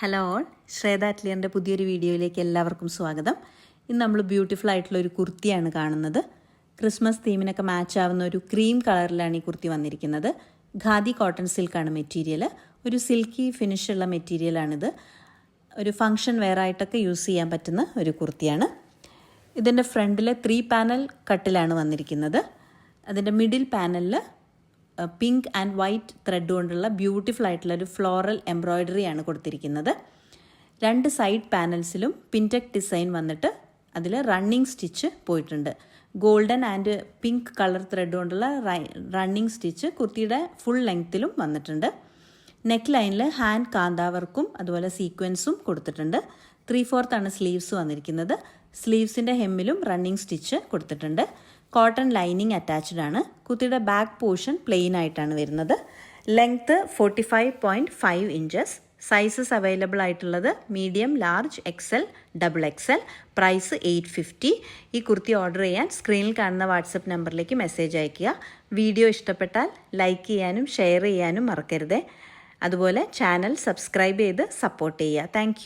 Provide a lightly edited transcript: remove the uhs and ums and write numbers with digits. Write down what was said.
Hello all, ശ്രേത അറ്റ്ലിയറിൻ്റെ പുതിയൊരു വീഡിയോയിലേക്ക് എല്ലാവർക്കും സ്വാഗതം. ഇന്ന് നമ്മൾ ബ്യൂട്ടിഫുൾ ആയിട്ടുള്ള ഒരു കുർത്തിയാണ് കാണുന്നത്. ക്രിസ്മസ് തീമിനൊക്കെ മാച്ച് ആവുന്ന ഒരു ക്രീം കളറിലാണ് ഈ കുർത്തി വന്നിരിക്കുന്നത്. ഖാദി കോട്ടൺ സിൽക്കാണ് മെറ്റീരിയൽ. ഒരു സിൽക്കി ഫിനിഷുള്ള മെറ്റീരിയലാണിത്. ഒരു ഫങ്ഷൻ വെയർ ആയിട്ടൊക്കെ യൂസ് ചെയ്യാൻ പറ്റുന്ന ഒരു കുർത്തിയാണ്. ഇതിൻ്റെ ഫ്രണ്ടിൽ 3 പാനൽ കട്ടിലാണ് വന്നിരിക്കുന്നത്. അതിൻ്റെ മിഡിൽ പാനലിൽ പിങ്ക് ആൻഡ് വൈറ്റ് ത്രെഡ് കൊണ്ടുള്ള ബ്യൂട്ടിഫുൾ ആയിട്ടുള്ളൊരു ഫ്ലോറൽ എംബ്രോയ്ഡറിയാണ് കൊടുത്തിരിക്കുന്നത്. 2 സൈഡ് പാനൽസിലും പിൻടെക് ഡിസൈൻ വന്നിട്ട് അതിൽ റണ്ണിങ് സ്റ്റിച്ച് പോയിട്ടുണ്ട്. Golden and pink colour thread കൊണ്ടുള്ള റണ്ണിങ് സ്റ്റിച്ച് കുർത്തിയുടെ ഫുൾ ലെങ്ത്തിലും വന്നിട്ടുണ്ട്. നെക്ക് ലൈനിൽ ഹാൻഡ് കാന്താവർക്കും അതുപോലെ സീക്വൻസും കൊടുത്തിട്ടുണ്ട്. 3/4 ആണ് സ്ലീവ്സ് വന്നിരിക്കുന്നത്. സ്ലീവ്സിൻ്റെ ഹെമ്മിലും റണ്ണിങ് സ്റ്റിച്ച് കൊടുത്തിട്ടുണ്ട്. കോട്ടൺ ലൈനിങ് അറ്റാച്ച്ഡ് ആണ്. കുർത്തിയുടെ ബാക്ക് പോർഷൻ പ്ലെയിൻ ആയിട്ടാണ് വരുന്നത്. Length 45.5 inches. സൈസസ് അവൈലബിൾ ആയിട്ടുള്ളത് medium, large, XL, XXL. Price 850. ഈ കുർത്തി ഓർഡർ ചെയ്യാൻ സ്ക്രീനിൽ കാണുന്ന വാട്സപ്പ് നമ്പറിലേക്ക് മെസ്സേജ് അയയ്ക്കുക. വീഡിയോ ഇഷ്ടപ്പെട്ടാൽ ലൈക്ക് ചെയ്യാനും ഷെയർ ചെയ്യാനും മറക്കരുതേ. അതുപോലെ ചാനൽ സബ്സ്ക്രൈബ് ചെയ്ത് സപ്പോർട്ട് ചെയ്യുക. താങ്ക്